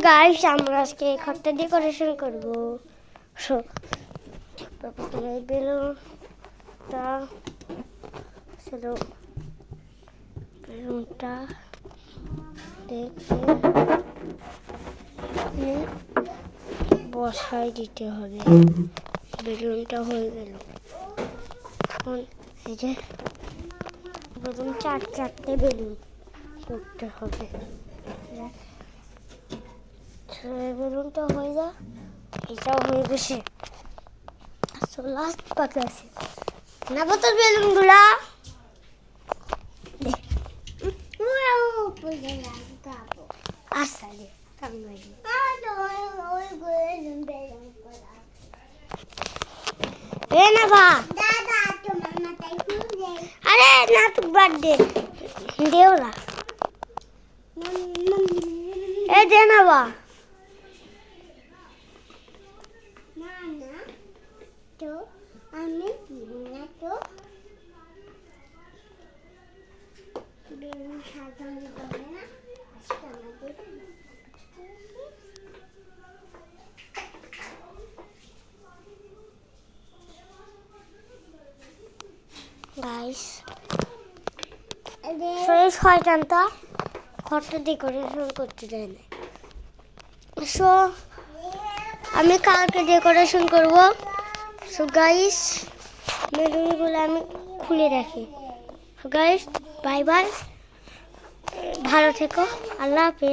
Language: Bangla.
গাইস আমরা আজকে এই ঘরটা ডেকোরেশন করব। সো প্রথমে বেলুনটা ছিল বেলুনটা দেখে বসাই দিতে হবে। বেলুনটা হয়ে গেল। এখন এই যে প্রথম চারটে বেলুন করতে হবে। বেলুনটা হয়ে যা, এটাও হয়ে গেছে। লাস্ট বাকি আছে না বোতল বেলুন গুলা আরে না তো বার্থডে দেওরা এ দে না বা তো আমি না তো বেলুন সাজানো যাবে না। গাইস সেই শয়তানটা ঘরটা ডেকোরেশন করতে দেয় না। সো আমি কালকে ডেকোরেশন করব। সো গাইস বেলুনগুলো আমি খুলে রাখি। সো গাইস বাই বাই, ভালো থেকো, আল্লাহ হাফেজ।